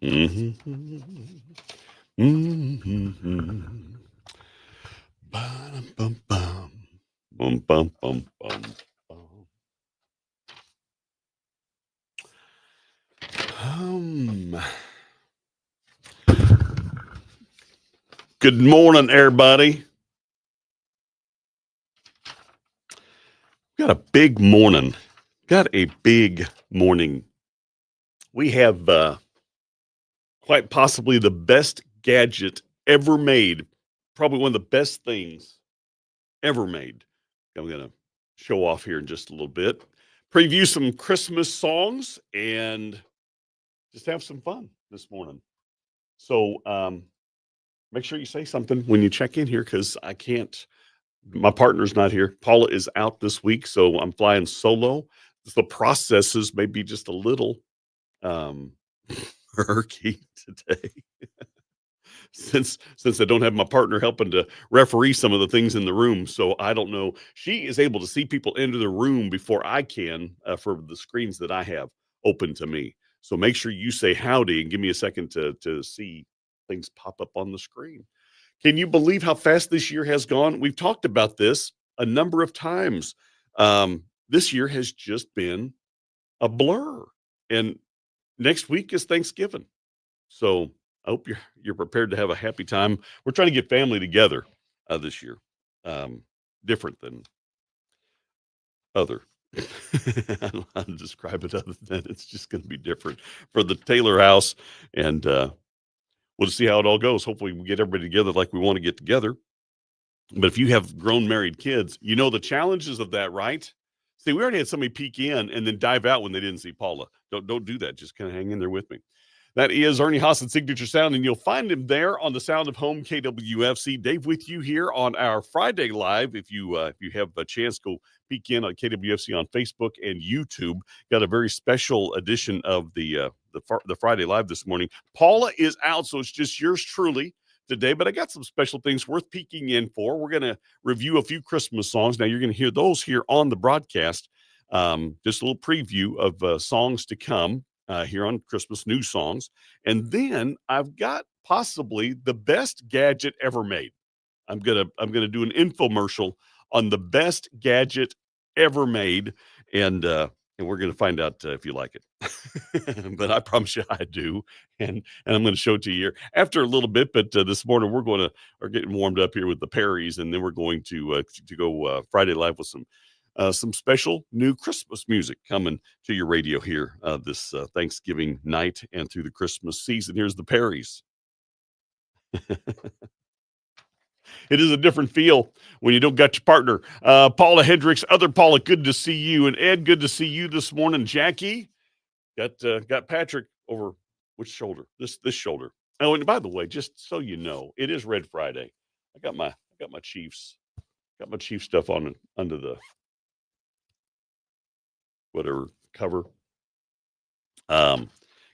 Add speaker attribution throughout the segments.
Speaker 1: Mhm. Mhm. Ba-dum-bum-bum. Bum, bum, bum, bum, bum. Um, Good morning, everybody. Got a big morning. Got a big morning. We have quite possibly the best gadget ever made. Probably one of the best things ever made. I'm going to show off here in just a little bit. Preview some Christmas songs and just have some fun this morning. So make sure you say something when you check in here because I can't. My partner's not here. Paula is out this week, so I'm flying solo. The processes may be just a little um, murky today since I don't have my partner helping to referee some of the things in the room. So I don't know. She is able to see people enter the room before I can for the screens that I have open to me. So make sure you say howdy and give me a second to see things pop up on the screen. Can you believe how fast this year has gone? We've talked about this a number of times. This year has just been a blur, and next week is Thanksgiving. So I hope you're prepared to have a happy time. We're trying to get family together this year, um, different than other. I don't know how to describe it other than it's just going to be different for the Taylor house, and we'll just see how it all goes. Hopefully, we get everybody together like we want to get together. But if you have grown married kids, you know the challenges of that, right? See, we already had somebody peek in and then dive out when they didn't see Paula. Don't do that. Just kind of hang in there with me. That is Ernie Haas's signature sound, and you'll find him there on the Sound of Home KWFC. Dave with you here on our Friday live. If you have a chance, go peek in on KWFC on Facebook and YouTube. Got a very special edition of the Friday live this morning. Paula is out, so it's just yours truly today, but I got some special things worth peeking in for. We're going to review a few Christmas songs. Now, you're going to hear those here on the broadcast. Just a little preview of songs to come here on Christmas, new songs. And then I've got possibly the best gadget ever made. I'm gonna do an infomercial on the best gadget ever made, and and we're gonna find out if you like it. But I promise you I do, and I'm gonna show it to you here after a little bit. But this morning are getting warmed up here with the Perrys, and then we're going to go Friday live with some special new Christmas music coming to your radio here this Thanksgiving night and through the Christmas season. Here's the Perrys. It is a different feel when you don't got your partner. Paula Hendricks, other Paula, good to see you. And Ed, good to see you this morning. Jackie, got Patrick over which shoulder? This shoulder. Oh, and by the way, just so you know, it is Red Friday. I got my Chiefs stuff on under the whatever cover. Um,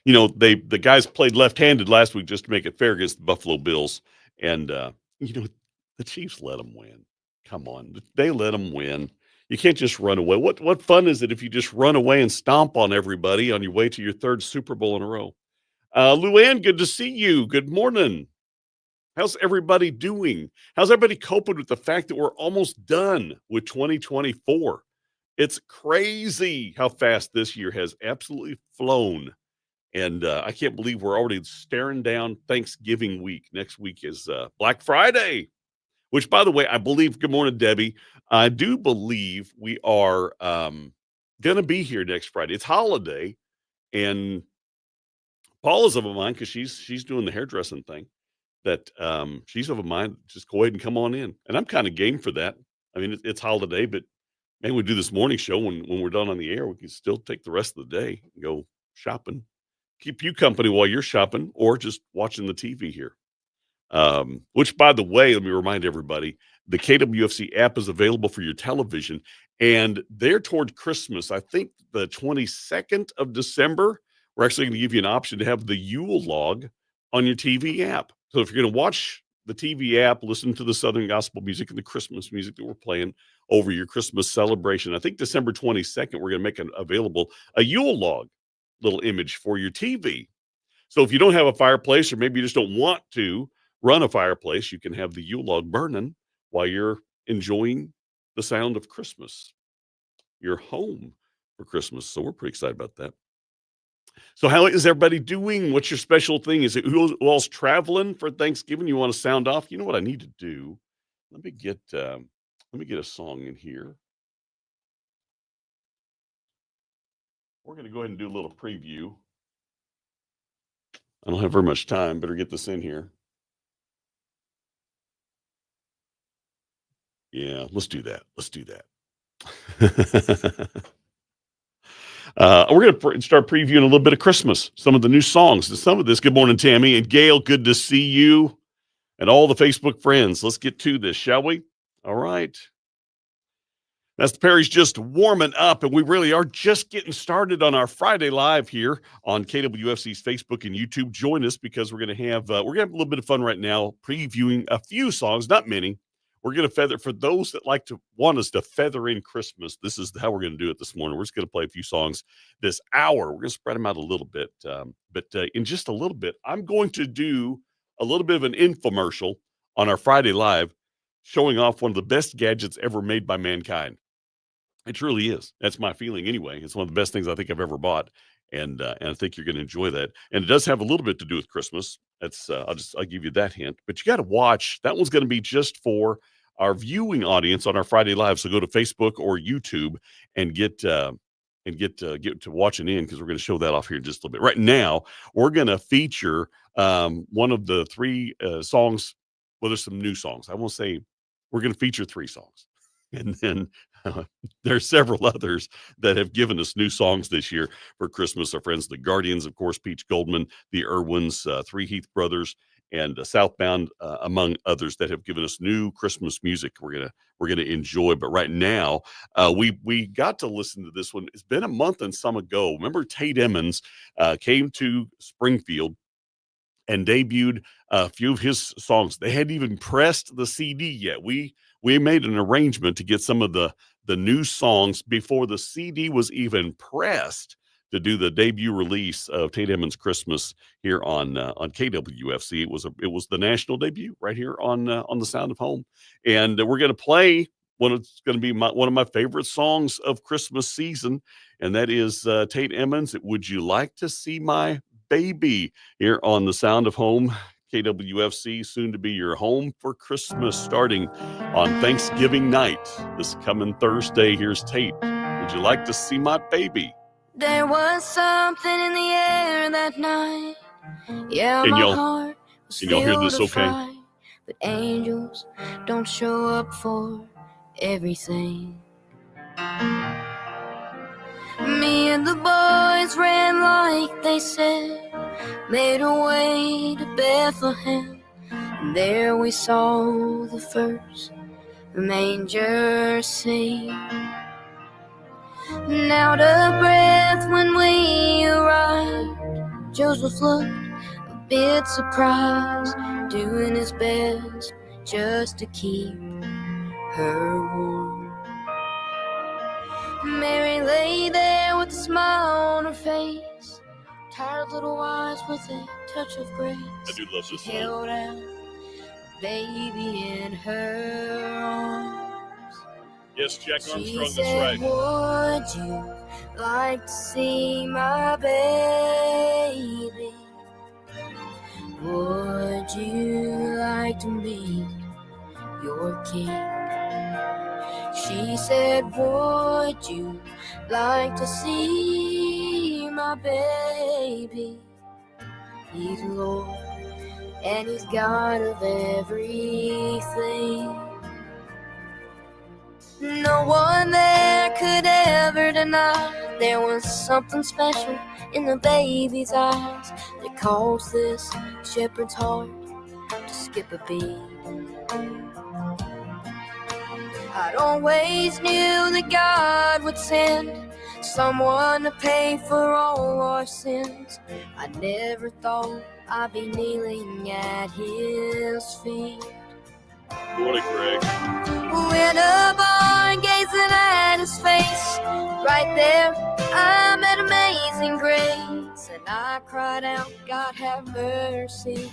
Speaker 1: the guys played left-handed last week just to make it fair against the Buffalo Bills, and you know the Chiefs let them win. Come on, they let them win. You can't just run away. What fun is it if you just run away and stomp on everybody on your way to your third Super Bowl in a row? Luann, good to see you. Good morning. How's everybody doing? How's everybody coping with the fact that we're almost done with 2024? It's crazy how fast this year has absolutely flown. And I can't believe we're already staring down Thanksgiving week. Next week is Black Friday, which, by the way, I believe, good morning, Debbie. I do believe we are going to be here next Friday. It's holiday. And Paula's of a mind because she's doing the hairdressing thing that she's of a mind. Just go ahead and come on in. And I'm kind of game for that. I mean, it's holiday, but maybe we do this morning show when we're done on the air. We can still take the rest of the day and go shopping, keep you company while you're shopping or just watching the TV here. Which, by the way, let me remind everybody, the KWFC app is available for your television. And there toward Christmas, I think the 22nd of December, we're actually going to give you an option to have the Yule log on your TV app. So if you're going to watch the TV app, listen to the Southern gospel music and the Christmas music that we're playing over your Christmas celebration, I think December 22nd, we're going to make available a Yule log little image for your TV. So if you don't have a fireplace, or maybe you just don't want to run a fireplace, you can have the Yule log burning while you're enjoying the sound of Christmas. You're home for Christmas. So we're pretty excited about that. So how is everybody doing? What's your special thing? Is it who else traveling for Thanksgiving? You want to sound off? You know what I need to do? Let me get a song in here. We're going to go ahead and do a little preview. I don't have very much time. Better get this in here. Yeah, let's do that. Let's do that. We're going to start previewing a little bit of Christmas, some of the new songs, and some of this. Good morning, Tammy and Gail. Good to see you and all the Facebook friends. Let's get to this, shall we? All right. Pastor Perry's just warming up, and we really are just getting started on our Friday Live here on KWFC's Facebook and YouTube. Join us because we're going to have a little bit of fun right now, previewing a few songs, not many. We're going to feather, for those that like to want us to feather in Christmas, this is how we're going to do it this morning. We're just going to play a few songs this hour. We're going to spread them out a little bit, but in just a little bit, I'm going to do a little bit of an infomercial on our Friday Live, showing off one of the best gadgets ever made by mankind. It truly is. That's my feeling anyway. It's one of the best things I think I've ever bought, and I think you're going to enjoy that. And it does have a little bit to do with Christmas. That's I'll give you that hint. But you got to watch. That one's going to be just for our viewing audience on our Friday Live. So go to Facebook or YouTube and get to watching in, because we're going to show that off here in just a little bit. Right now, we're going to feature one of the three songs. Well, there's some new songs. I won't say we're going to feature three songs, and then there's several others that have given us new songs this year for Christmas. Our friends, the Guardians, of course, Peach Goldman, the Irwins, Three Heath Brothers, and Southbound, among others, that have given us new Christmas music. We're gonna enjoy. But right now, we got to listen to this one. It's been a month and some ago. Remember, Tate Emmons came to Springfield and debuted a few of his songs. They hadn't even pressed the CD yet. We made an arrangement to get some of the new songs before the CD was even pressed, to do the debut release of Tate Emmons' Christmas here on KWFC. It was the national debut right here on the Sound of Home, and we're going to play it's going to be one of my favorite songs of Christmas season, and that is Tate Emmons. Would You Like to See My Baby, here on the Sound of Home, KWFC, soon to be your home for Christmas, starting on Thanksgiving night this coming Thursday. Here's Tate. Would you like to see my baby?
Speaker 2: There was something in the air that night. Yeah, my heart was
Speaker 1: can y'all hear this okay?
Speaker 2: Fire, but angels don't show up for everything. Me and the boys ran like they said, made our way to Bethlehem, and there we saw the first manger scene. And out of breath when we arrived, Joseph looked a bit surprised, doing his best just to keep her warm. Mary lay there with a smile on her face, tired little eyes with a touch of grace.
Speaker 1: I do love this
Speaker 2: song. Held out baby in her arms.
Speaker 1: Yes, Jack Armstrong,
Speaker 2: said,
Speaker 1: that's right.
Speaker 2: Would you like to see my baby? Would you like to meet your king? She said, would you like to see my baby? He's Lord, and he's God of everything. No one there could ever deny there was something special in the baby's eyes that caused this shepherd's heart to skip a beat. I'd always knew that God would send someone to pay for all our sins. I never thought I'd be kneeling at his feet.
Speaker 1: What a Greg.
Speaker 2: When a barn gazing at his face, right there I met amazing grace. and I cried out, God have mercy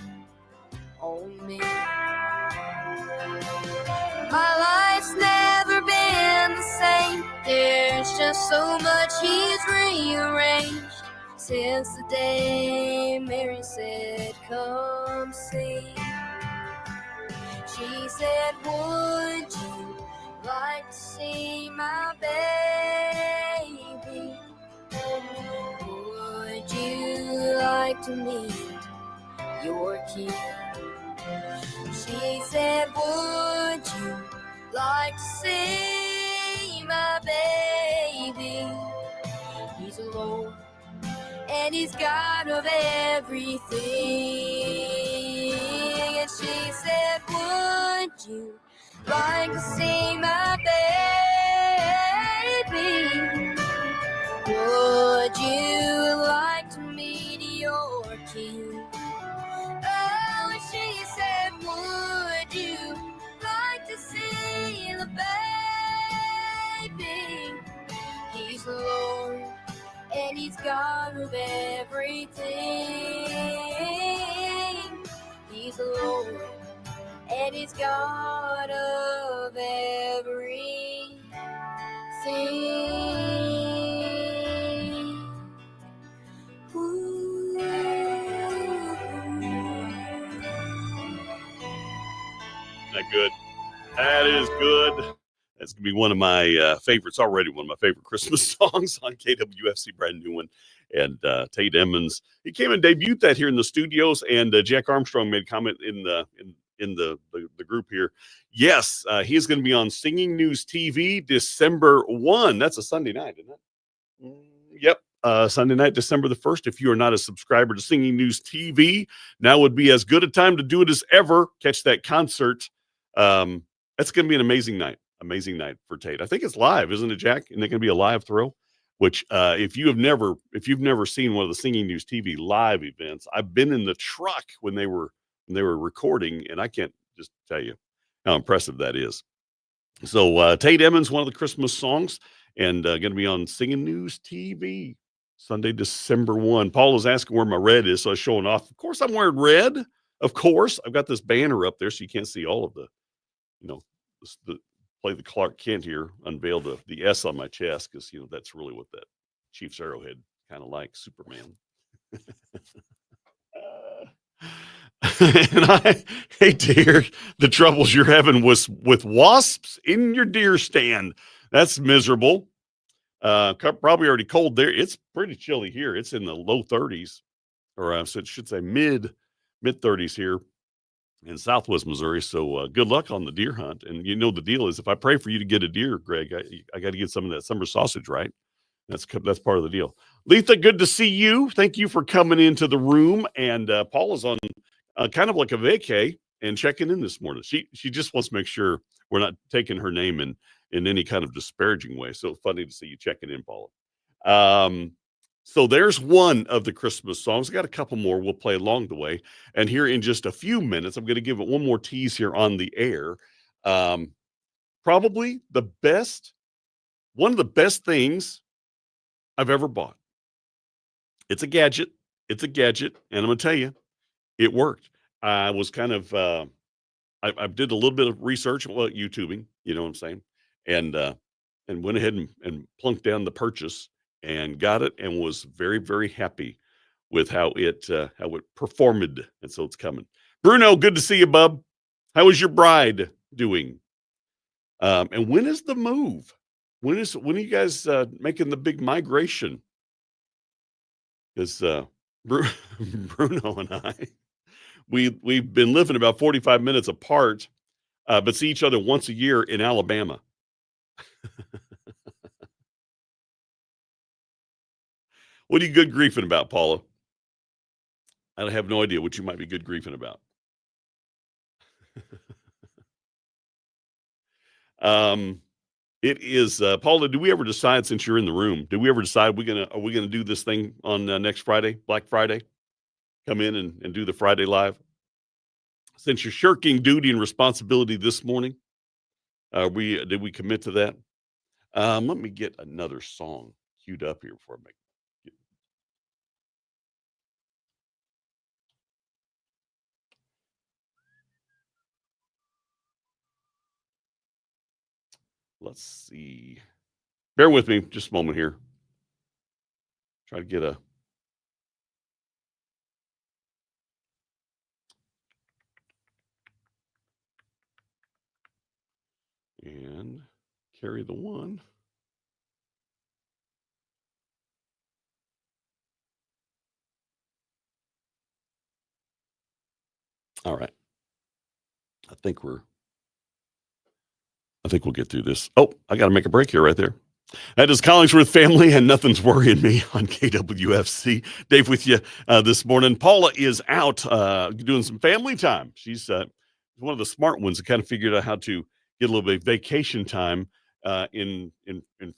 Speaker 2: on me. My life's never been the same. There's just so much He's rearranged since the day Mary said, come see. She said, would you like to see my baby? Would you like to meet your king? She said, would you like to see my baby? He's a Lord and He's God of everything. And she said, would you like to see my baby? Would you like to meet your king? Oh, she said, would you like to see the baby? He's the Lord and He's God of everything. He's the Lord and He's God of everything. Ooh.
Speaker 1: That good. That is good. That's gonna be one of my favorites already. One of my favorite Christmas songs on KWFC, brand new one. And Tate Emmons, he came and debuted that here in the studios. And Jack Armstrong made a comment in the group here. Yes, he is going to be on Singing News TV December 1. That's a Sunday night, isn't it? Yep. Sunday night, December the 1st. If you are not a subscriber to Singing News TV, now would be as good a time to do it as ever. Catch that concert. That's going to be an amazing night. Amazing night for Tate. I think it's live, isn't it, Jack? And they're going to be a live throw. Which, if you've never seen one of the Singing News TV live events, I've been in the truck when they were recording, and I can't just tell you how impressive that is. So Tate Emmons, one of the Christmas songs, and going to be on Singing News TV Sunday, December 1. Paula's asking where my red is, so I was showing off. Of course, I'm wearing red. Of course, I've got this banner up there, so you can't see all of the, play the Clark Kent here, unveil the S on my chest, because that's really what that Chiefs arrowhead kind of like, Superman. And I hate to hear the troubles you're having with wasps in your deer stand. That's miserable. Probably already cold there. It's pretty chilly here. It's in the low 30s, or I should say mid 30s here in Southwest Missouri. So good luck on the deer hunt. And the deal is, if I pray for you to get a deer, Greg, I got to get some of that summer sausage, right? That's part of the deal. Letha, good to see you. Thank you for coming into the room. And Paula's on kind of like a vacay and checking in this morning. She just wants to make sure we're not taking her name in any kind of disparaging way. So funny to see you checking in, Paula. So there's one of the Christmas songs. I got a couple more we'll play along the way. And here in just a few minutes, I'm going to give it one more tease here on the air. Probably one of the best things I've ever bought. It's a gadget. And I'm going to tell you, it worked. I was kind of, I did a little bit of research about YouTubing, you know what I'm saying? And went ahead and plunked down the purchase and got it, and was very, very happy with how it performed. And so it's coming. Bruno, good to see you, bub. How is your bride doing? And when is the move? When are you guys making the big migration? Because Bruno and I, we've been living about 45 minutes apart, but see each other once a year in Alabama. What are you good griefing about, Paula? I have no idea what you might be good griefing about. It is Paula. Do we ever decide, since you're in the room, are we gonna do this thing on next Friday, Black Friday? Come in and do the Friday live. Since you're shirking duty and responsibility this morning, did we commit to that? Let me get another song queued up here before I make. Let's see. Bear with me just a moment here. Try to get a and carry the one. All right. I think we're I think we'll get through this. Oh, I got to make a break here right there. That is Collingsworth family, and nothing's worrying me on KWFC. Dave with you this morning. Paula is out doing some family time. She's one of the smart ones that kind of figured out how to get a little bit of vacation time in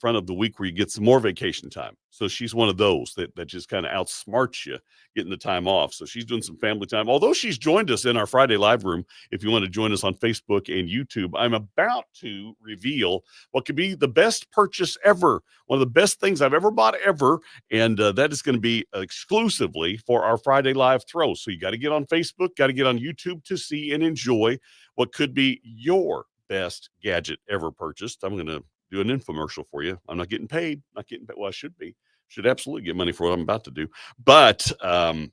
Speaker 1: front of the week where you get some more vacation time. So she's one of those that just kind of outsmarts you getting the time off. So she's doing some family time. Although she's joined us in our Friday live room, if you want to join us on Facebook and YouTube, I'm about to reveal what could be the best purchase ever, one of the best things I've ever bought ever, and that is going to be exclusively for our Friday live throw. So you got to get on Facebook, got to get on YouTube to see and enjoy what could be your best gadget ever purchased. I'm going to do an infomercial for you. I'm not getting paid. Not getting paid. Well, I should be. Should absolutely get money for what I'm about to do, but I'm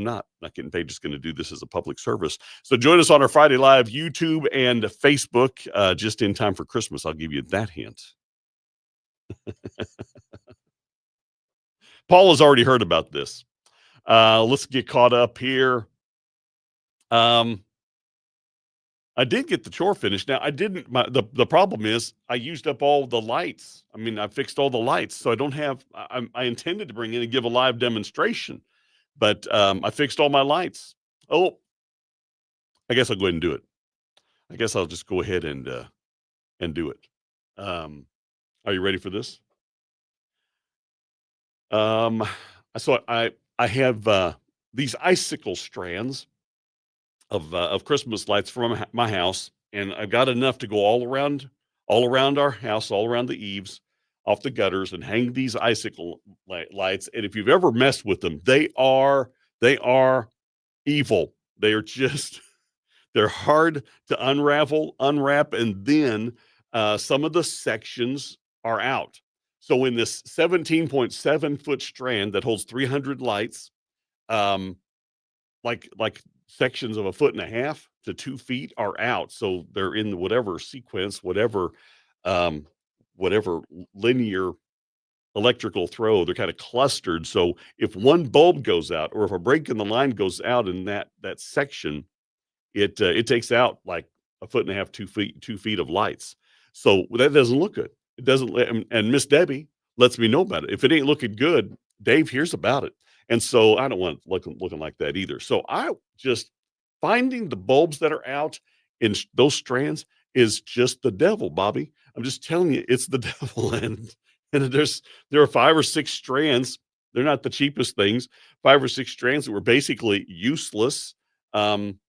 Speaker 1: not getting paid. Just going to do this as a public service. So join us on our Friday live YouTube and Facebook just in time for Christmas. I'll give you that hint. Paul has already heard about this. Let's get caught up here. I did get the chore finished. Now I didn't. The problem is I used up all the lights. I mean, I fixed all the lights, so I don't have. I intended to bring in and give a live demonstration, but I fixed all my lights. Oh, I guess I'll go ahead and do it. I guess I'll just go ahead and do it. Are you ready for this? Um, so I have these icicle strands of Christmas lights from my house, and I've got enough to go all around our house, all around the eaves, off the gutters, and hang these icicle lights. And if you've ever messed with them, they are evil. They are just they're hard to unwrap, and then some of the sections are out. So in this 17.7-foot strand that holds 300 lights, um, like sections of a foot and a half to 2 feet are out. So they're in whatever sequence, um, whatever linear electrical throw, they're kind of clustered. So if one bulb goes out, or if a break in the line goes out in that section, it takes out like a foot and a half, 2 feet of lights. So that doesn't look good. It doesn't. And Miss Debbie lets me know about it. If it ain't looking good, Dave hears about it. And so I don't want it looking like that either. So I just finding the bulbs that are out in those strands is just the devil, Bobby. I'm just telling you, it's the devil. And there are 5 or 6 strands. They're not the cheapest things. 5 or 6 strands that were basically useless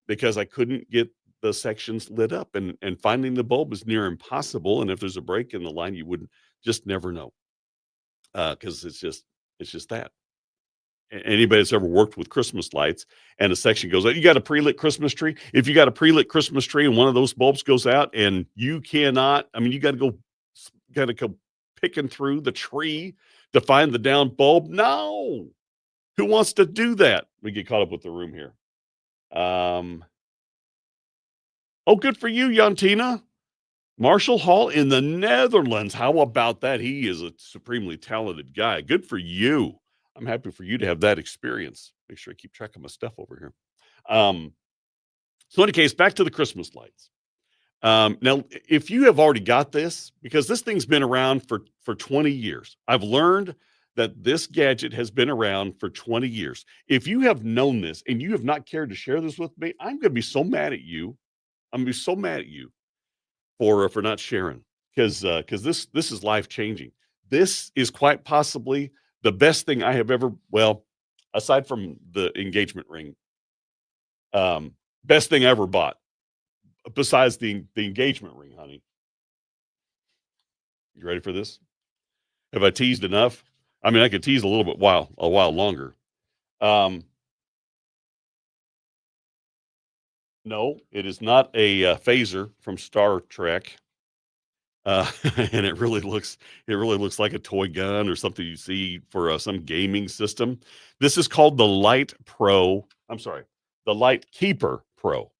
Speaker 1: because I couldn't get the sections lit up, and finding the bulb is near impossible. And if there's a break in the line, you would just never know because it's just that. Anybody that's ever worked with Christmas lights and a section goes out, you got a pre-lit Christmas tree. If you got a pre-lit Christmas tree and one of those bulbs goes out, and you cannot, I mean, you got to go picking through the tree to find the down bulb. No, who wants to do that? We get caught up with the room here. Oh, good for you, Jantina. Marshall Hall in the Netherlands. How about that? He is a supremely talented guy. Good for you. I'm happy for you to have that experience. Make sure I keep track of my stuff over here. So in any case, back to the Christmas lights. Now, if you have already got this, because this thing's been around for 20 years, I've learned that this gadget has been around for 20 years. If you have known this and you have not cared to share this with me, I'm going to be so mad at you. I'm going to be so mad at you for not sharing, because this is life changing. This is quite possibly the best thing I have ever, well, aside from the engagement ring, best thing I ever bought besides the engagement ring, honey. You ready for this? Have I teased enough? I mean, I could tease a little bit a while longer. No, it is not a phaser from Star Trek. uh, and it really looks like a toy gun or something you see for some gaming system. This is called the Light Pro. I'm sorry, the Light Keeper Pro.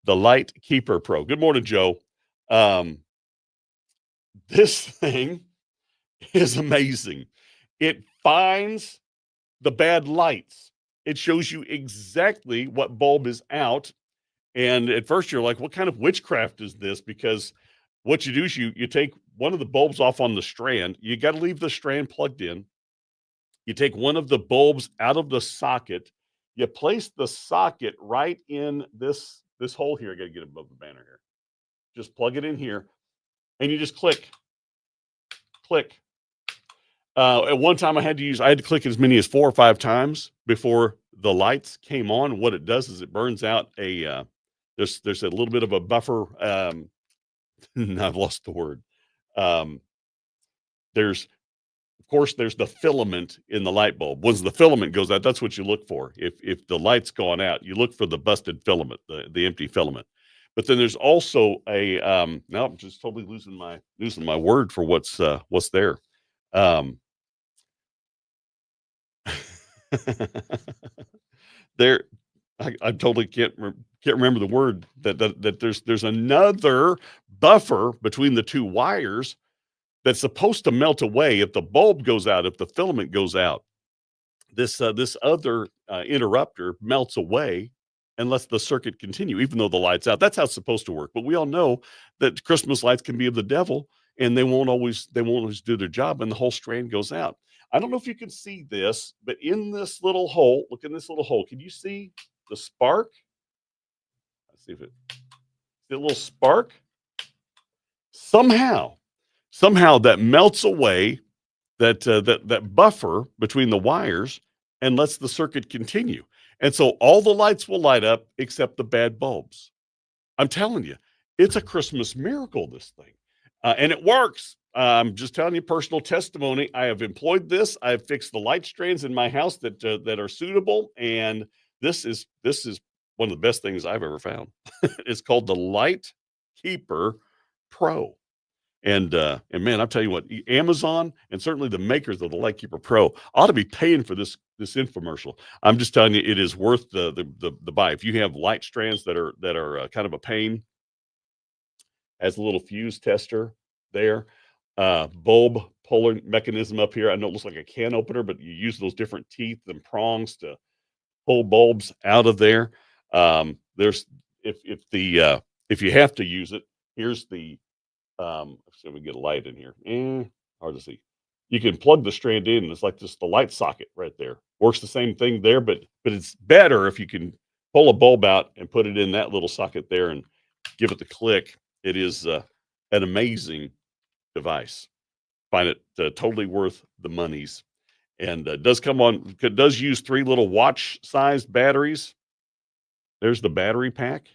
Speaker 1: The Light Keeper Pro. Good morning, Joe. Um, this thing is amazing. It finds the bad lights. It shows you exactly what bulb is out. And at first you're like, what kind of witchcraft is this? Because what you do is you take one of the bulbs off on the strand. You got to leave the strand plugged in. You take one of the bulbs out of the socket. You place the socket right in this hole here. I got to get above the banner here. Just plug it in here, and you just click, click. At one time, I had to click as many as 4 or 5 times before the lights came on. What it does is it burns out there's a little bit of a buffer. I've lost the word. Um, there's of course there's the filament in the light bulb. Once the filament goes out, that's what you look for. If the light's gone out, you look for the busted filament, the empty filament. But then there's also a now I'm just totally losing my word for what's there. Um, there, I totally can't remember the word that there's another buffer between the two wires that's supposed to melt away if the bulb goes out, if the filament goes out. This other interrupter melts away and lets the circuit continue, even though the light's out. That's how it's supposed to work. But we all know that Christmas lights can be of the devil, and they won't always do their job, and the whole strand goes out. I don't know if you can see this, but in this little hole, look in this little hole. Can you see the spark? Let's see if see a little spark. Somehow that melts away that buffer between the wires and lets the circuit continue. And so all the lights will light up except the bad bulbs. I'm telling you, it's a Christmas miracle, this thing. And it works. I'm just telling you personal testimony. I have employed this. I have fixed the light strands in my house that are suitable, and this is one of the best things I've ever found. It's called the Light Keeper Pro. And man, I'll tell you what, Amazon and certainly the makers of the Lightkeeper Pro ought to be paying for this infomercial. I'm just telling you, it is worth the buy. If you have light strands that are kind of a pain, has a little fuse tester there, bulb puller mechanism up here. I know it looks like a can opener, but you use those different teeth and prongs to pull bulbs out of there. There's if you have to use it, here's the let's see if we get a light in here. Hard to see. You can plug the strand in. It's like just the light socket right there. Works the same thing there, but it's better if you can pull a bulb out and put it in that little socket there and give it the click. It is an amazing device. Find it totally worth the monies. And it does use 3 little watch sized batteries. There's the battery pack.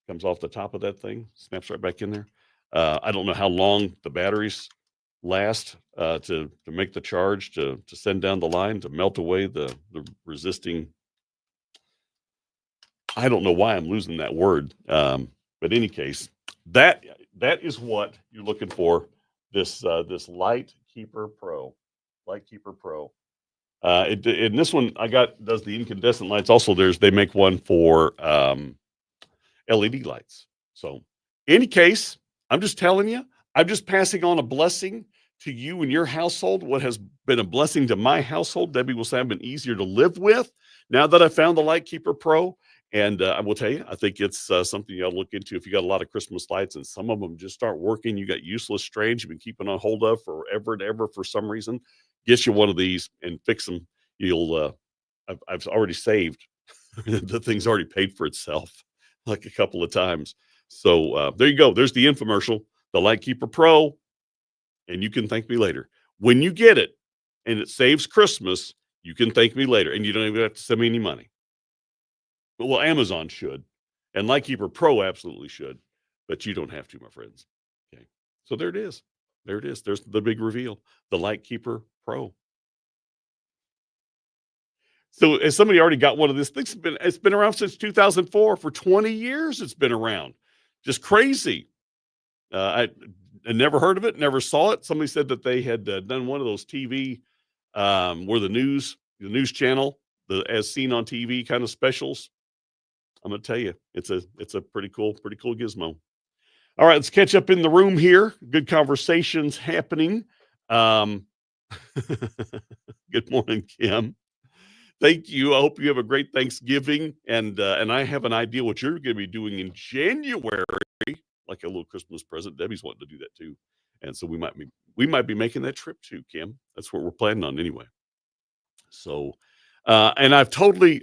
Speaker 1: Comes off the top of that thing, snaps right back in there. I don't know how long the batteries last to make the charge to send down the line to melt away the resisting. I don't know why I'm losing that word, but in any case, that is what you're looking for. This Light Keeper Pro, Light Keeper Pro. And this one does the incandescent lights. Also, they make one for LED lights. So, any case, I'm just telling you, I'm just passing on a blessing to you and your household. What has been a blessing to my household, Debbie will say, I've been easier to live with now that I found the Lightkeeper Pro. And I will tell you, I think it's something you ought to look into if you got a lot of Christmas lights and some of them just start working. You got useless strands you've been keeping on hold of forever and ever for some reason. Get you one of these and fix them. I've already saved. The thing's already paid for itself like a couple of times. So there you go. There's the infomercial, the Lightkeeper Pro, and you can thank me later. When you get it and it saves Christmas, you can thank me later, and you don't even have to send me any money. But, well, Amazon should, and Lightkeeper Pro absolutely should, but you don't have to, my friends. Okay, so there it is. There it is. There's the big reveal, the Lightkeeper Pro. So, as somebody already got one of this, it's been around since 2004. For 20 years, it's been around. Just crazy. never heard of it, never saw it. Somebody said that they had done one of those TV where the news channel, the as seen on TV kind of specials. I'm gonna tell you, it's a pretty cool gizmo. All right, let's catch up in the room here. Good conversations happening. Um, good morning, Kim. Thank you. I hope you have a great Thanksgiving, and I have an idea what you're going to be doing in January, like a little Christmas present. Debbie's wanting to do that too, and so we might be making that trip too, Kim. That's what we're planning on anyway. So, and I've totally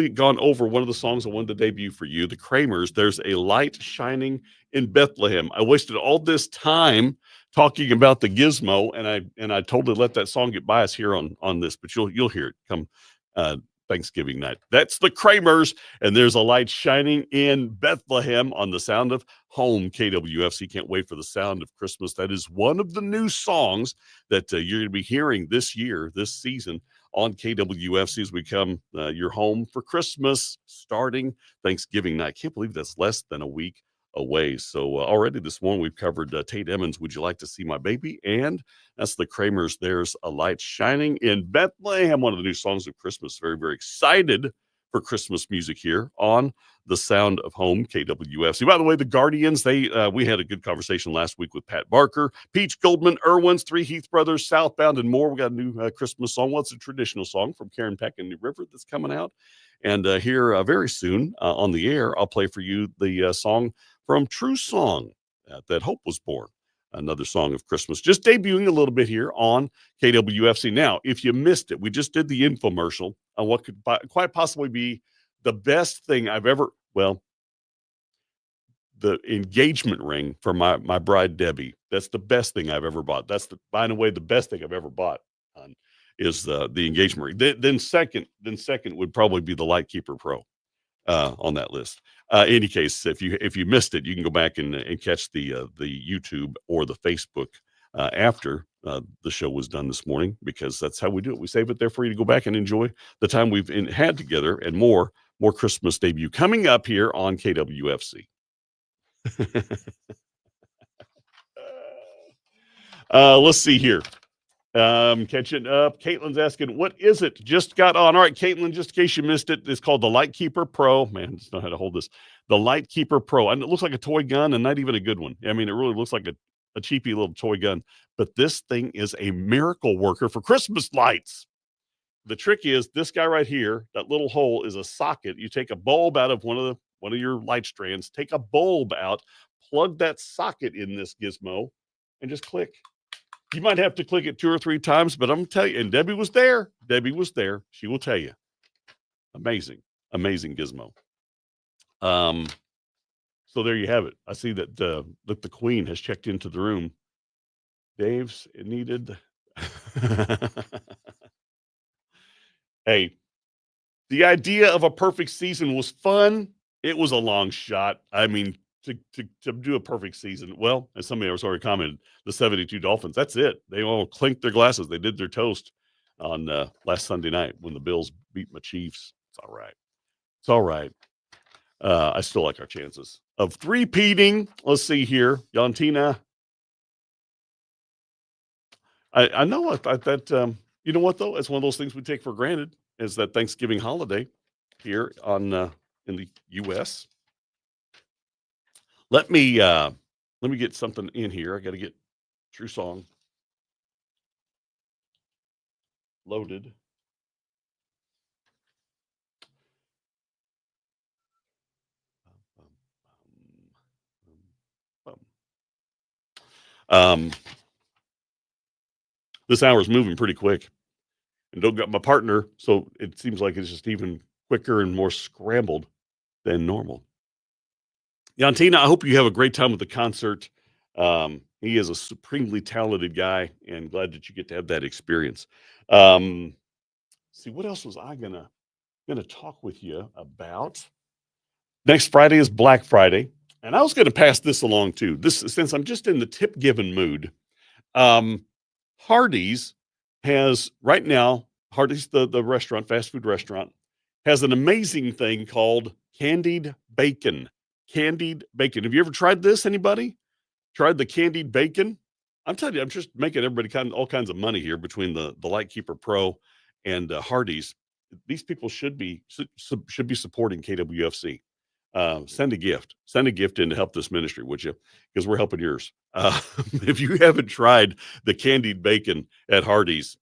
Speaker 1: gone over one of the songs I wanted to debut for you, the Kramers. There's a light shining in Bethlehem. I wasted all this time talking about the gizmo, and I totally let that song get by us here on this, but you'll hear it come uh, Thanksgiving night. That's the Kramers, and there's a light shining in Bethlehem on the Sound of Home, KWFC. Can't wait for the sound of Christmas. That is one of the new songs that you're going to be hearing this year, this season on KWFC as we come your home for Christmas starting Thanksgiving night. Can't believe that's less than a week away. So already this morning we've covered Tate Emmons' Would You Like to See My Baby? And that's the Kramers. There's a light shining in Bethlehem, one of the new songs of Christmas. Very, very excited for Christmas music here on the Sound of Home, KWFC. By the way, the Guardians, we had a good conversation last week with Pat Barker, Peach Goldman, Irwins, Three Heath Brothers, Southbound, and more. We got a new Christmas song. Well, it's a traditional song from Karen Peck and New River that's coming out. And here very soon on the air, I'll play for you the song from True Song, That Hope Was Born. Another song of Christmas, just debuting a little bit here on KWFC. Now, if you missed it, we just did the infomercial on what could quite possibly be the best thing I've ever, well, the engagement ring for my bride, Debbie. That's the best thing I've ever bought. That's by the way, the best thing I've ever bought is the engagement ring. Then second would probably be the Lightkeeper Pro on that list. Any case, if you missed it, you can go back and catch the YouTube or the Facebook after the show was done this morning, because that's how we do it. We save it there for you to go back and enjoy the time we've had together, and more Christmas debut coming up here on KWFC. Let's see here. Catching up. Caitlin's asking, what is it? Just got on. All right, Caitlin, just in case you missed it, it's called the Lightkeeper Pro. Man, I just know how to hold this. The Lightkeeper Pro. And it looks like a toy gun, and not even a good one. I mean, it really looks like a cheapy little toy gun. But this thing is a miracle worker for Christmas lights. The trick is this guy right here, that little hole is a socket. You take a bulb out of one of your light strands, take a bulb out, plug that socket in this gizmo, and just click. You might have to click it 2 or 3 times, but I'm going to tell you, and Debbie was there. She will tell you. Amazing gizmo. So there you have it. I see that the Queen has checked into the room. Dave's needed. Hey, the idea of a perfect season was fun. It was a long shot. I mean, to do a perfect season. Well, as somebody else already commented, the 72 Dolphins, that's it. They all clinked their glasses. They did their toast on last Sunday night when the Bills beat my Chiefs. It's all right. It's all right. I still like our chances of three-peating. Let's see here. Yantina. I know that, you know what, though? It's one of those things we take for granted, is that Thanksgiving holiday here in the U.S. Let me get something in here. I got to get True Song loaded. This hour is moving pretty quick, and don't got my partner, so it seems like it's just even quicker and more scrambled than normal. Yantina, I hope you have a great time with the concert. He is a supremely talented guy, and glad that you get to have that experience. See, what else was I gonna talk with you about? Next Friday is Black Friday, and I was gonna pass this along too. This, since I'm just in the tip giving mood. Hardee's has right now, Hardee's, the restaurant, fast food restaurant, has an amazing thing called candied bacon. Candied bacon. Have you ever tried this, anybody? Tried the candied bacon. I'm telling you, I'm just making everybody all kinds of money here between the Lightkeeper Pro and Hardee's. These people should be supporting KWFC. Send a gift. Send a gift in to help this ministry, would you? Because we're helping yours. If you haven't tried the candied bacon at Hardee's,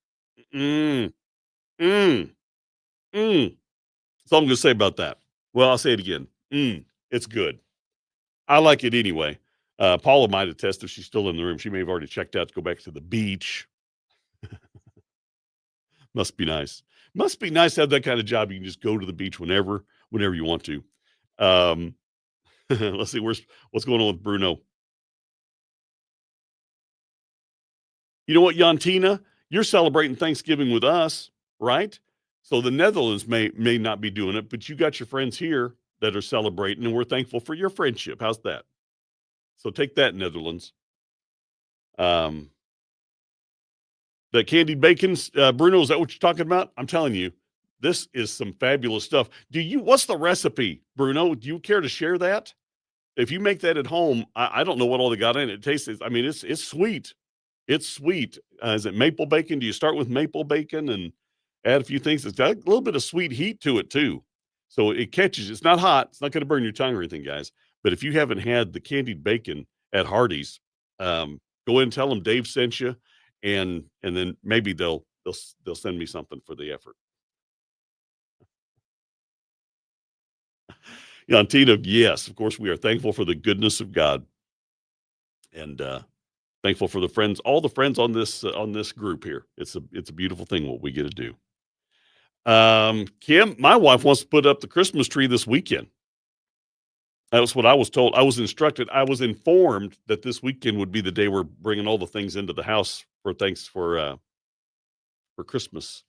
Speaker 1: mm, mm, mm. That's all I'm going to say about that. Well, I'll say it again. It's good. I like it anyway. Paula might attest if she's still in the room. She may have already checked out to go back to the beach. Must be nice. Must be nice to have that kind of job. You can just go to the beach whenever you want to. Let's see, what's going on with Bruno? You know what, Jantina? You're celebrating Thanksgiving with us, right? So the Netherlands may not be doing it, but you got your friends here that are celebrating, and we're thankful for your friendship. How's that? So take that, Netherlands. The candied bacons, Bruno, is that what you're talking about? I'm telling you, this is some fabulous stuff. What's the recipe, Bruno? Do you care to share that? If you make that at home, I don't know what all they got in it. It tastes, I mean, it's sweet. It's sweet. Is it maple bacon? Do you start with maple bacon and add a few things? It's got a little bit of sweet heat to it too. So it catches, it's not hot. It's not going to burn your tongue or anything, guys. But if you haven't had the candied bacon at Hardee's, go in and tell them Dave sent you, and then maybe they'll send me something for the effort. Tina, yes, of course, we are thankful for the goodness of God, and thankful for the friends, all the friends on this group here. It's a beautiful thing what we get to do. Kim, my wife wants to put up the Christmas tree this weekend. That was what I was told. I was instructed. I was informed that this weekend would be the day we're bringing all the things into the house for Christmas.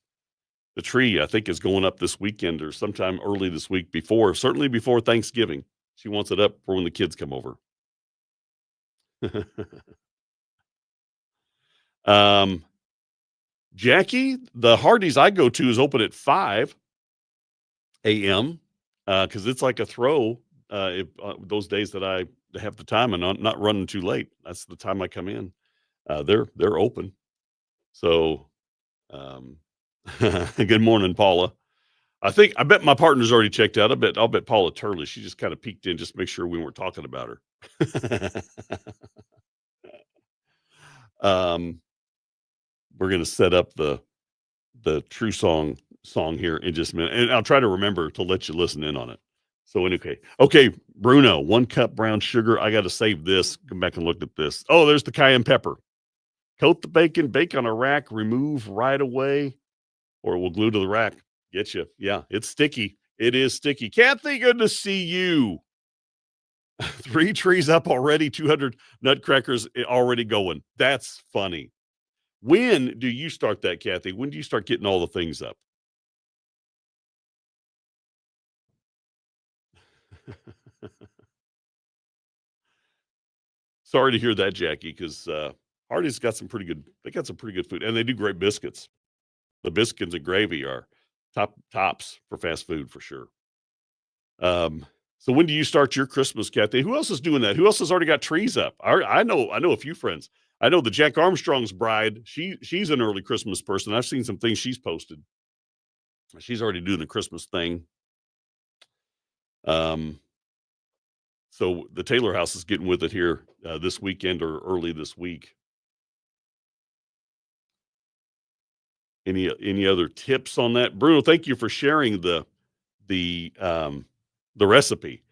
Speaker 1: The tree, I think, is going up this weekend or sometime early this week certainly before Thanksgiving. She wants it up for when the kids come over. Jackie, the Hardee's I go to is open at 5 a.m. Because it's like a throw. Those days that I have the time and I'm not running too late, that's the time I come in. They're open. So, good morning, Paula. I bet my partner's already checked out. I'll bet Paula Turley. She just kind of peeked in just to make sure we weren't talking about her. We're gonna set up the true song here in just a minute, and I'll try to remember to let you listen in on it. So okay, Bruno, 1 cup brown sugar. I got to save this. Come back and look at this. Oh, there's the cayenne pepper. Coat the bacon, bake on a rack, remove right away, or it will glue to the rack. Get you. Yeah, it's sticky. It is sticky. Kathy, good to see you. 3 trees up already, 200 nutcrackers already going. That's funny. When do you start that, Kathy? When do you start getting all the things up? Sorry to hear that, Jackie, because Hardee's got some pretty good food, and they do great biscuits. The biscuits and gravy are tops for fast food for sure. So when do you start your Christmas, Kathy? Who else is doing that? Who else has already got trees up? I know a few friends. I know the Jack Armstrong's bride. She's an early Christmas person. I've seen some things she's posted. She's already doing the Christmas thing. So the Taylor house is getting with it here this weekend or early this week. Any other tips on that, Bruno? Thank you for sharing the recipe.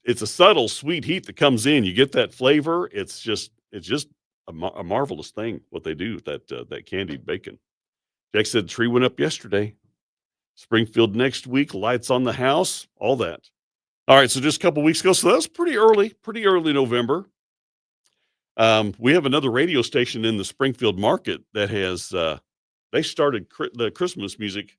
Speaker 1: It's a subtle sweet heat that comes in. You get that flavor. It's just a marvelous thing what they do with that candied bacon. Jack said the tree went up yesterday. Springfield next week, lights on the house, all that. All right, so just a couple weeks ago. So that was pretty early November. We have another radio station in the Springfield market that has they started the Christmas music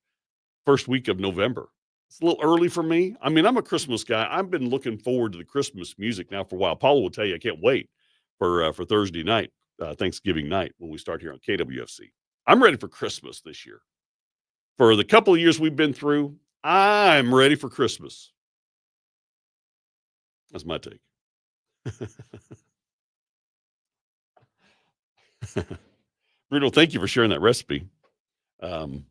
Speaker 1: first week of November. It's a little early for me. I mean, I'm a Christmas guy. I've been looking forward to the Christmas music now for a while. Paula will tell you I can't wait for Thursday night, Thanksgiving night when we start here on KWFC. I'm ready for Christmas this year. For the couple of years we've been through, I'm ready for Christmas. That's my take. Bruno, thank you for sharing that recipe. Um,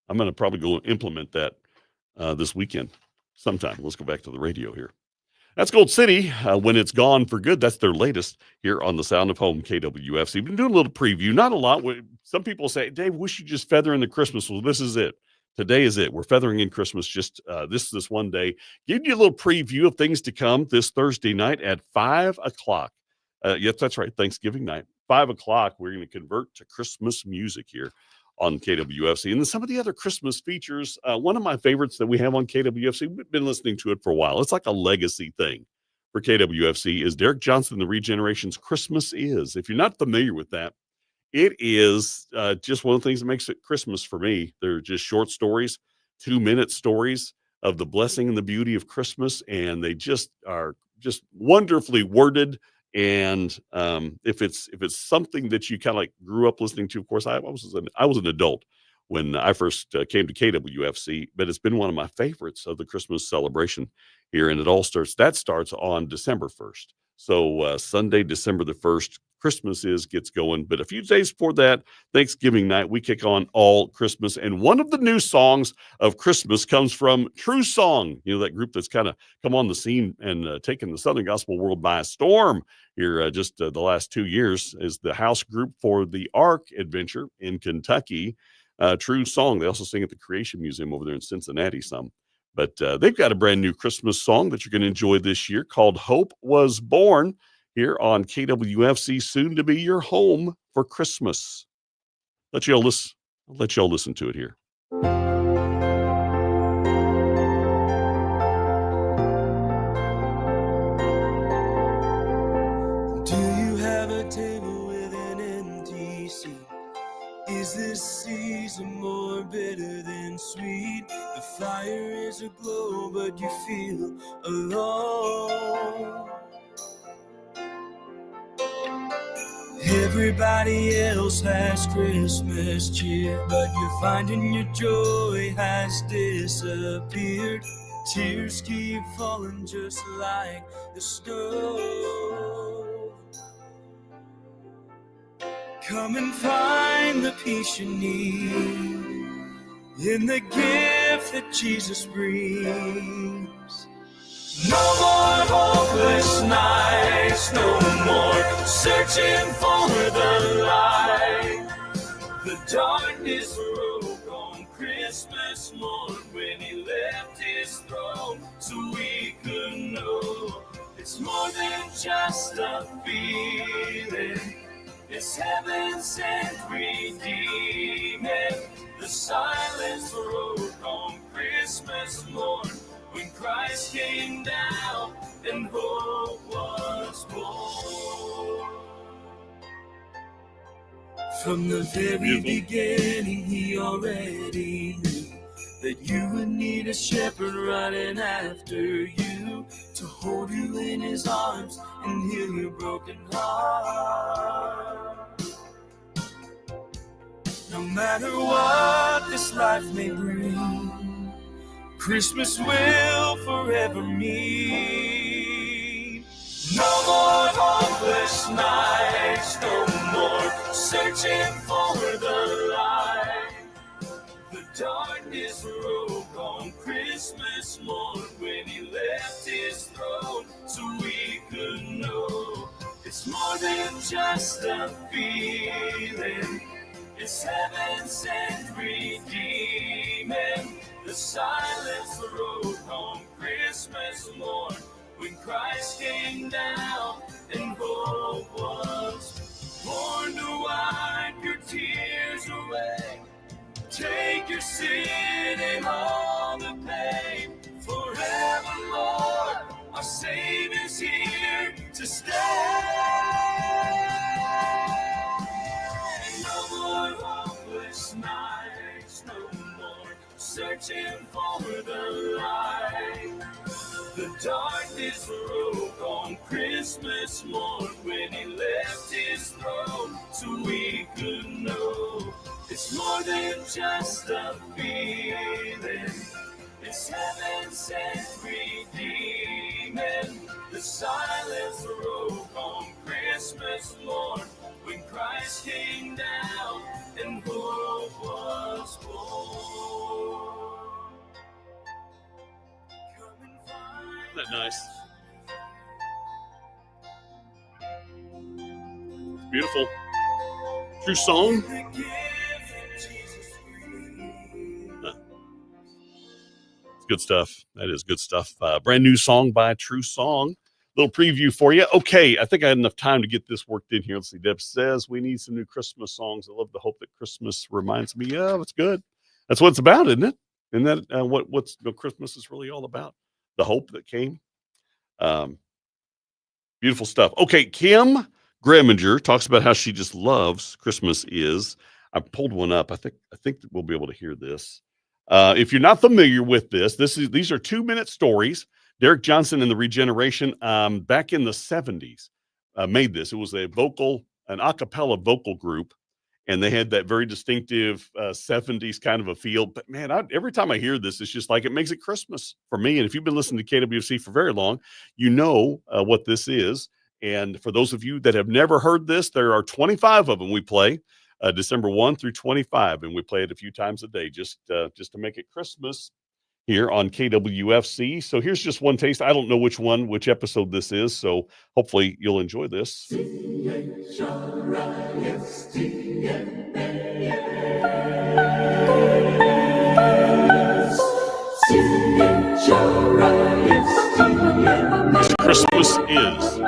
Speaker 1: I'm going to probably go implement that this weekend sometime. Let's go back to the radio here. That's Gold City. When it's gone for good, that's their latest here on the Sound of Home KWFC. Been doing a little preview, not a lot. Some people say, Dave, wish you just feather in the Christmas. Well, this is it. Today is it. We're feathering in Christmas just this one day. Giving you a little preview of things to come this Thursday night at 5 o'clock. Yes, that's right. Thanksgiving night. 5 o'clock, we're going to convert to Christmas music here on KWFC. And then some of the other Christmas features, one of my favorites that we have on KWFC, we've been listening to it for a while. It's like a legacy thing for KWFC, is Derek Johnson, the Regeneration's Christmas Is. If you're not familiar with that, it is just one of the things that makes it Christmas for me. They're just short stories, 2-minute stories of the blessing and the beauty of Christmas. And they just are just wonderfully worded. And if it's something that you kind of like grew up listening to, of course, I was an adult when I first came to KWFC, but it's been one of my favorites of the Christmas celebration here, and that starts on December 1st. So Sunday, December the 1st, Christmas gets going. But a few days before that, Thanksgiving night, we kick on all Christmas. And one of the new songs of Christmas comes from True Song, that group that's kind of come on the scene and taken the Southern gospel world by storm here just the last 2 years, is the house group for the Ark Adventure in Kentucky. True Song. They also sing at the Creation Museum over there in Cincinnati some. But they've got a brand new Christmas song that you're going to enjoy this year called Hope Was Born here on KWFC, soon to be your home for Christmas. I'll let y'all listen to it here.
Speaker 3: Do you have a table with an empty seat? Is this season more bitter than sweet? The fire is aglow, but you feel alone. Everybody else has Christmas cheer, but you're finding your joy has disappeared. Tears keep falling just like the snow. Come and find the peace you need in the gift that Jesus brings. No more hopeless nights, no more searching for the light. The darkness broke on Christmas morn when he left his throne, so we could know it's more than just a feeling. It's heaven sent redeeming. The silence broke on Christmas morn when Christ came down and hope was born. From the very beginning, he already knew that you would need a shepherd running after you to hold you in his arms and heal your broken heart. No matter what this life may bring, Christmas will forever mean. No more hopeless nights, no more searching for the light. The darkness broke on Christmas morn when he left his throne, so we could know it's more than just a feeling. It's heaven sent redeeming. The silence broke on Christmas morn when Christ came down and hope was born to wipe your tears away. Take your sin and all the pain. Forevermore, our Savior's here to stay. No more hopeless nights, no more searching for the light. The darkness broke on Christmas morn when he left his throne, so we could know it's more than just a feeling. It's heaven sent redeeming. The silence broke on Christmas morn when Christ Christ came down and hope was born. Come and find
Speaker 1: Isn't that nice? It's beautiful. True song.
Speaker 3: the gift Jesus breathed.
Speaker 1: It's good stuff. That is good stuff. Brand new song by True Song. Little preview for you. Okay, I think I had enough time to get this worked in here. Let's see. Deb says we need some new Christmas songs. I love the hope that Christmas reminds me of. It's good. That's what it's about, isn't it? Isn't that what's Christmas is really all about? The hope that came. Beautiful stuff. Okay, Kim Greminger talks about how she just loves Christmas is. I pulled one up. I think that we'll be able to hear this. If you're not familiar with this, these are 2-minute stories. Derek Johnson and the Regeneration, back in the 70s, made this. It was an a cappella vocal group, and they had that very distinctive 70s kind of a feel. But man, every time I hear this, it's just like it makes it Christmas for me. And if you've been listening to KWFC for very long, you know what this is. And for those of you that have never heard this, there are 25 of them we play. December 1 through 25, and we play it a few times a day just to make it Christmas here on KWFC. So here's just one taste. I don't know which episode this is, so hopefully you'll enjoy this. Christmas is.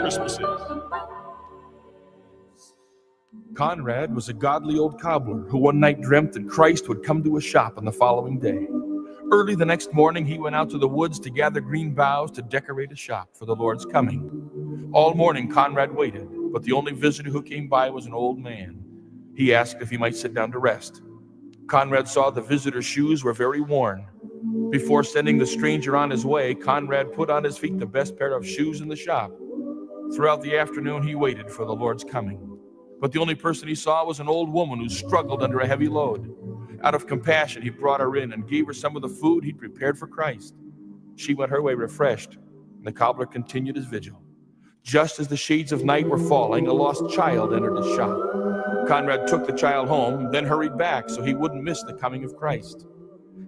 Speaker 4: Conrad was a godly old cobbler who one night dreamt that Christ would come to his shop on the following day. Early the next morning, he went out to the woods to gather green boughs to decorate his shop for the Lord's coming. All morning, Conrad waited, but the only visitor who came by was an old man. He asked if he might sit down to rest. Conrad saw the visitor's shoes were very worn. Before sending the stranger on his way, Conrad put on his feet the best pair of shoes in the shop. Throughout the afternoon, he waited for the Lord's coming. But the only person he saw was an old woman who struggled under a heavy load. Out of compassion, he brought her in and gave her some of the food he'd prepared for Christ. She went her way refreshed, and the cobbler continued his vigil. Just as the shades of night were falling, a lost child entered his shop. Conrad took the child home, then hurried back so he wouldn't miss the coming of Christ.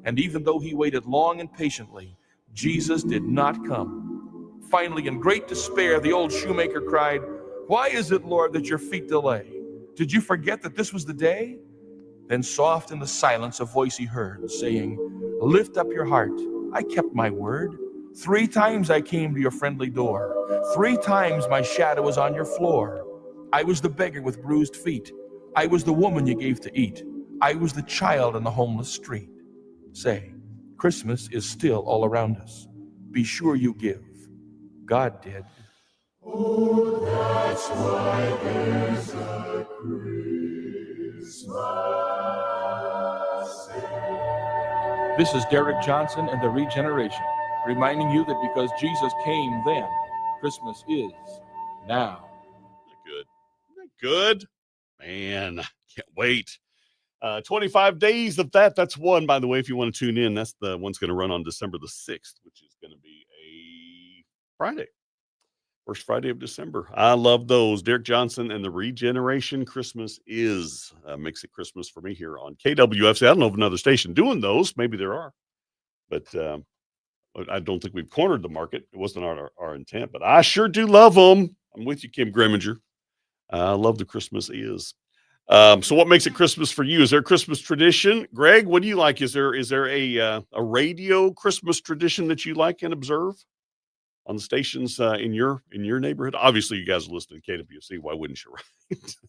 Speaker 4: And even though he waited long and patiently, Jesus did not come. Finally, in great despair, the old shoemaker cried, "Why is it, Lord, that your feet delay? Did you forget that this was the day?" Then soft in the silence a voice he heard, saying, "Lift up your heart. I kept my word. 3 times I came to your friendly door. 3 times my shadow was on your floor. I was the beggar with bruised feet. I was the woman you gave to eat. I was the child on the homeless street." Say, Christmas is still all around us. Be sure you give. God did.
Speaker 3: Oh, that's why there's a Christmas Day.
Speaker 4: This is Derek Johnson and the Regeneration, reminding you that because Jesus came then, Christmas is now.
Speaker 1: Good. Isn't that good? Man, can't wait. 25 days of that. That's one, by the way, if you want to tune in. That's the one's going to run on December the 6th, which is going to be a Friday. First Friday of December. I love those. Derek Johnson and the Regeneration. Christmas is makes it Christmas for me here on KWFC. I don't know of another station doing those. Maybe there are, but I don't think we've cornered the market. It wasn't our intent, but I sure do love them. I'm with you, Kim Greminger. I love the Christmas is. So what makes it Christmas for you? Is there a Christmas tradition? Greg, what do you like? Is there a radio Christmas tradition that you like and observe on the stations in your neighborhood? Obviously, you guys are listening to KWC. Why wouldn't you, right?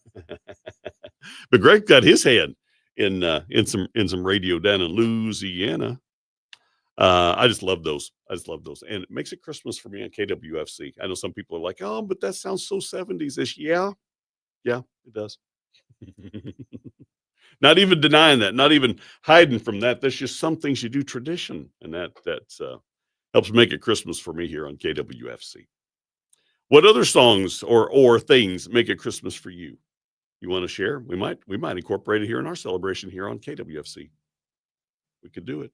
Speaker 1: But Greg got his hand in some radio down in Louisiana. I just love those. And it makes it Christmas for me on KWFC. I know some people are like, "Oh, but that sounds so 70s-ish." Yeah, it does. Not even denying that, not even hiding from that. There's just some things you do tradition, and that helps make it Christmas for me here on KWFC. What other songs or things make it Christmas for you? You want to share? We might incorporate it here in our celebration here on KWFC. We could do it.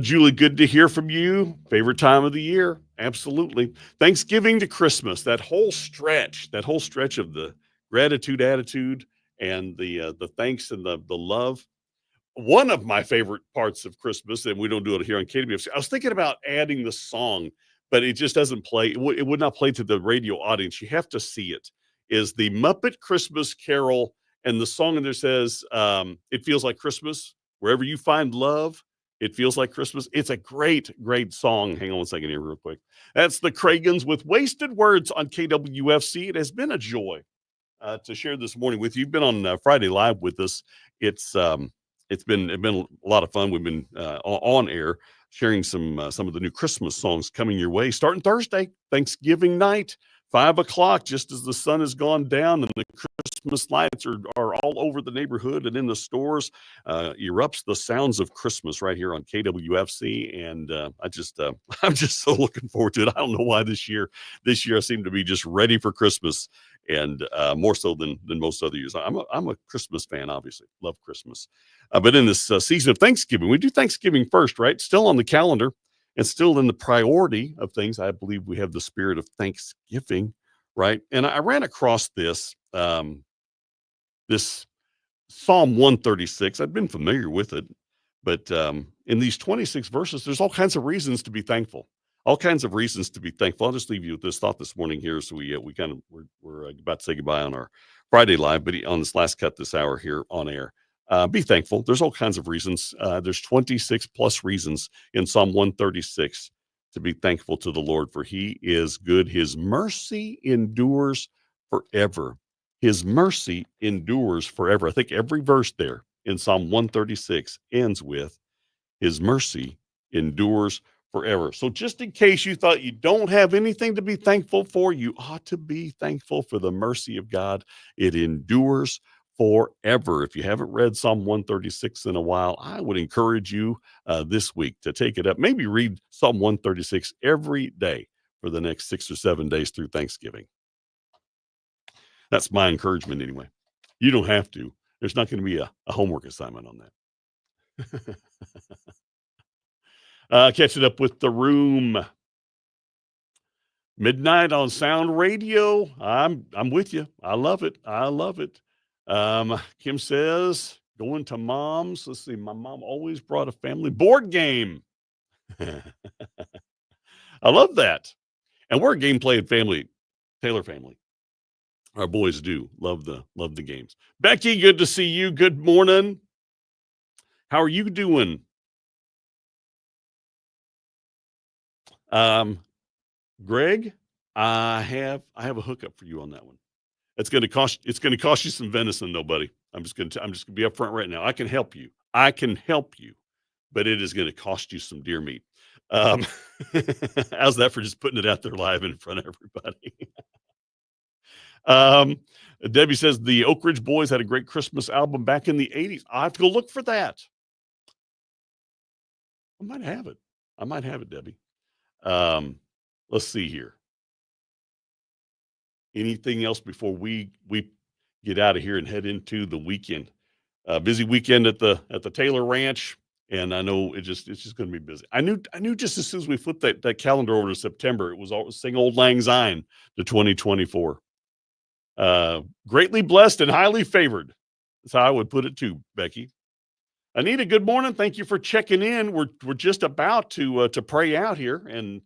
Speaker 1: Julie, good to hear from you. Favorite time of the year? Absolutely. Thanksgiving to Christmas, that whole stretch of the gratitude attitude and the thanks and the love. One of my favorite parts of Christmas, and we don't do it here on KWFC. I was thinking about adding the song, but it just doesn't play. It would not play to the radio audience. You have to see it. Is the Muppet Christmas Carol, and the song in there says, "It feels like Christmas wherever you find love. It feels like Christmas." It's a great, great song. Hang on one second here, real quick. That's the Cragans with Wasted Words on KWFC. It has been a joy to share this morning with you. You've been on Friday Live with us. It's been a lot of fun. We've been on air sharing some of the new Christmas songs coming your way starting Thursday, Thanksgiving night, 5 o'clock, just as the sun has gone down and the Christmas lights are all over the neighborhood and in the stores. Erupts the sounds of Christmas right here on KWFC, and I'm just so looking forward to it. I don't know why this year I seem to be just ready for Christmas, and more so than most other years. I'm a Christmas fan, obviously, love Christmas, but in this season of Thanksgiving, we do Thanksgiving first, right? Still on the calendar. And still in the priority of things, I believe we have the spirit of Thanksgiving, right? And I ran across this this Psalm 136. I've been familiar with it, but in these 26 verses, there's all kinds of reasons to be thankful. All kinds of reasons to be thankful. I'll just leave you with this thought this morning here. So we're about to say goodbye on our Friday Live, but on this last cut this hour here on air. Be thankful. There's all kinds of reasons. There's 26 plus reasons in Psalm 136 to be thankful to the Lord, for he is good. His mercy endures forever. His mercy endures forever. I think every verse there in Psalm 136 ends with his mercy endures forever. So just in case you thought you don't have anything to be thankful for, you ought to be thankful for the mercy of God. It endures forever. If you haven't read Psalm 136 in a while, I would encourage you this week to take it up. Maybe read Psalm 136 every day for the next 6 or 7 days through Thanksgiving. That's my encouragement anyway. You don't have to. There's not going to be a homework assignment on that. Catch it up with The Room. Midnight on Sound Radio. I'm with you. I love it. I love it. Kim says, going to mom's. Let's see. My mom always brought a family board game. I love that. And we're a game playing family, Taylor family. Our boys do love the games. Becky, good to see you. Good morning. How are you doing? Greg, I have a hookup for you on that one. It's going to cost you some venison though, buddy. I'm just going to be upfront right now. I can help you, but it is going to cost you some deer meat. How's that for just putting it out there live in front of everybody? Debbie says the Oak Ridge Boys had a great Christmas album back in the 80s. I have to go look for that. I might have it, Debbie. Let's see here. Anything else before we get out of here and head into the weekend? Busy weekend at the Taylor Ranch, and I know it's just going to be busy. I knew just as soon as we flipped that calendar over to September, it was all sing Old Lang Syne to 2024. Greatly blessed and highly favored. That's how I would put it too, Becky. Anita, good morning. Thank you for checking in. We're just about to pray out here and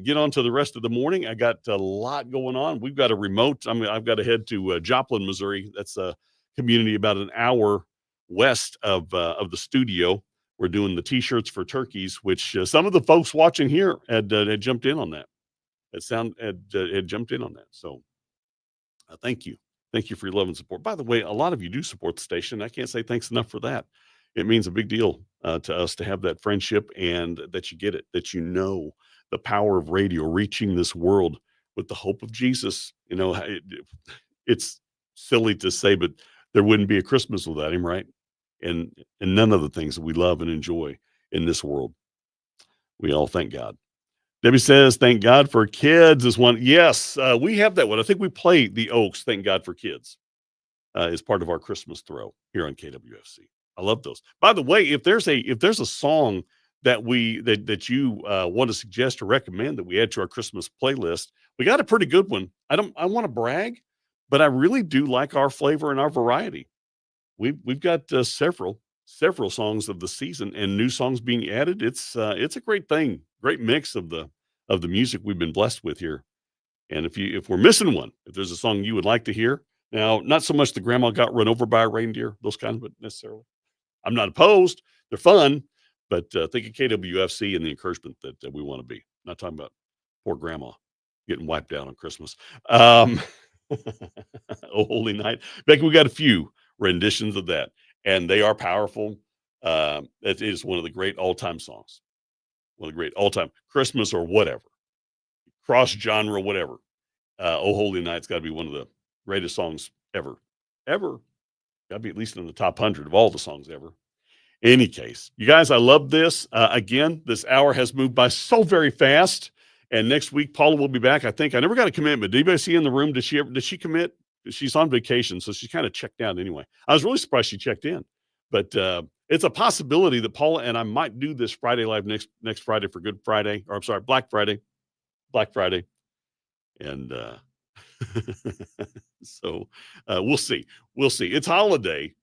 Speaker 1: get on to the rest of the morning. I got a lot going on. We've got a remote. I've got to head to Joplin, Missouri. That's a community about an hour west of the studio. We're doing the T-shirts for turkeys, which some of the folks watching here had jumped in on that. Had jumped in on that. So thank you. Thank you for your love and support. By the way, a lot of you do support the station. I can't say thanks enough for that. It means a big deal to us to have that friendship and that you get it, that you know the power of radio reaching this world with the hope of Jesus. You know, it's silly to say, but there wouldn't be a Christmas without him, right? And none of the things that we love and enjoy in this world. We all thank God. Debbie says, thank God for kids is one. Yes, we have that one. I think we play the Oaks, thank God for kids, as part of our Christmas throw here on KWFC. I love those. By the way, if there's a song that you want to suggest or recommend that we add to our Christmas playlist, we got a pretty good one. I want to brag, but I really do like our flavor and our variety. We've got several songs of the season and new songs being added. It's a great thing, great mix of the music we've been blessed with here. And if we're missing one, if there's a song you would like to hear, now not so much the grandma got run over by a reindeer, those kinds, but necessarily. I'm not opposed. They're fun, but think of KWFC and the encouragement that we want to be. Not talking about poor grandma getting wiped out on Christmas. Um, oh, Holy Night. Becky, we got a few renditions of that, and they are powerful. It is one of the great all-time songs, one of the great all-time Christmas or whatever, cross genre, whatever. Oh, Holy Night's got to be one of the greatest songs ever, ever. Got to be at least in the top 100 of all the songs ever. Any case, you guys, I love this. Again, this hour has moved by so very fast. And next week, Paula will be back. I think I never got a commitment. Did anybody see in the room? Did she commit? She's on vacation, so she kind of checked out anyway. I was really surprised she checked in, but it's a possibility that Paula and I might do this Friday live next Friday for Good Friday, or I'm sorry, Black Friday, and so we'll see. It's holiday,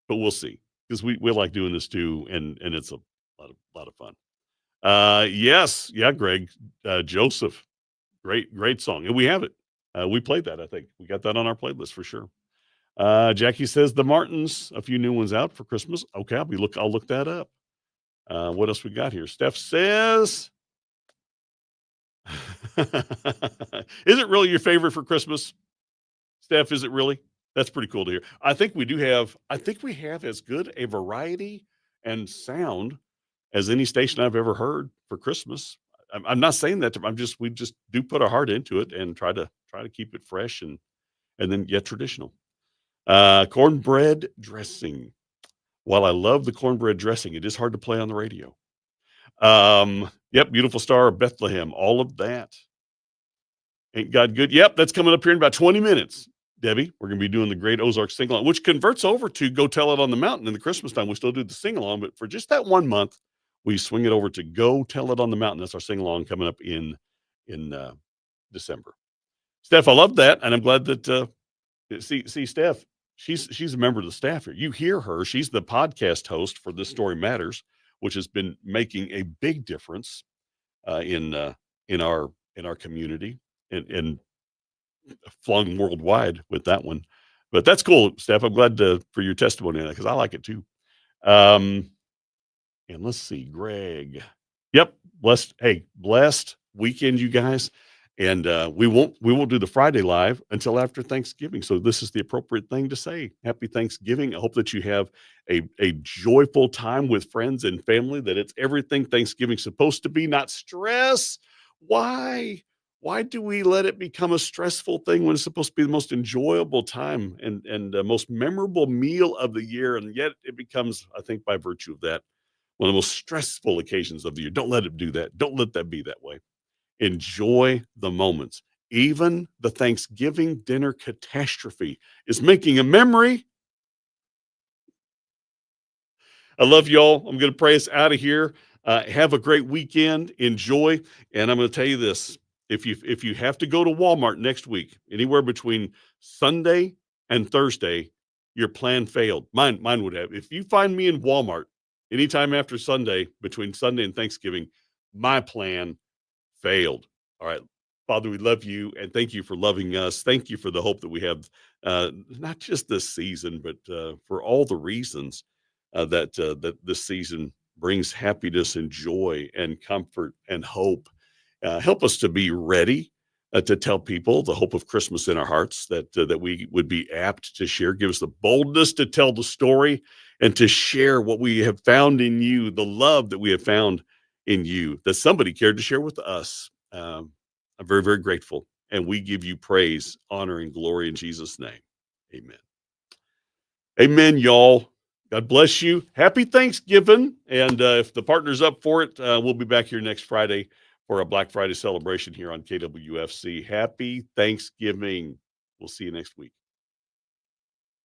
Speaker 1: but we'll see because we like doing this too, and it's a lot of fun. Yes, yeah, Greg, Joseph, great song, and we have it. We played that. I think we got that on our playlist for sure. Jackie says the Martins, a few new ones out for Christmas. Okay, I'll look that up. What else we got here? Steph says, is it really your favorite for Christmas? Steph, is it really? That's pretty cool to hear. I think we have as good a variety and sound as any station I've ever heard for Christmas. I'm not saying that. We just do put our heart into it and try to keep it fresh and then yet traditional. Cornbread dressing. While I love the cornbread dressing, it is hard to play on the radio. Yep, Beautiful Star of Bethlehem. All of that. Ain't God good? Yep, that's coming up here in about 20 minutes. Debbie, we're going to be doing the Great Ozark Sing-Along, which converts over to Go Tell It on the Mountain in the Christmas time. We still do the sing-along, but for just that 1 month, we swing it over to Go Tell It on the Mountain. That's our sing-along coming up in December. Steph, I love that, and I'm glad that see Steph, she's a member of the staff here. You hear her. She's the podcast host for This Story Matters, which has been making a big difference in our community and flung worldwide with that one. But that's cool, Steph. I'm glad for your testimony on that because I like it too. And let's see, Greg. Yep, blessed weekend, you guys. And we won't do the Friday live until after Thanksgiving. So this is the appropriate thing to say. Happy Thanksgiving. I hope that you have a joyful time with friends and family, that it's everything Thanksgiving's supposed to be, not stress. Why do we let it become a stressful thing when it's supposed to be the most enjoyable time and most memorable meal of the year? And yet it becomes, I think, by virtue of that, one of the most stressful occasions of the year. Don't let it do that. Don't let that be that way. Enjoy the moments. Even the Thanksgiving dinner catastrophe is making a memory. I love y'all. I'm going to pray us out of here. Have a great weekend. Enjoy. And I'm going to tell you this. If you have to go to Walmart next week, anywhere between Sunday and Thursday, your plan failed. Mine would have. If you find me in Walmart anytime after Sunday, between Sunday and Thanksgiving, my plan failed. All right. Father, we love you and thank you for loving us. Thank you for the hope that we have, not just this season, but for all the reasons that this season brings happiness and joy and comfort and hope. Help us to be ready to tell people the hope of Christmas in our hearts, that we would be apt to share. Give us the boldness to tell the story and to share what we have found in you, the love that we have found in you, that somebody cared to share with us. I'm very, very grateful. And we give you praise, honor, and glory in Jesus' name. Amen. Amen, y'all. God bless you. Happy Thanksgiving. And if the partner's up for it, we'll be back here next Friday for a Black Friday celebration here on KWFC. Happy Thanksgiving. We'll see you next week.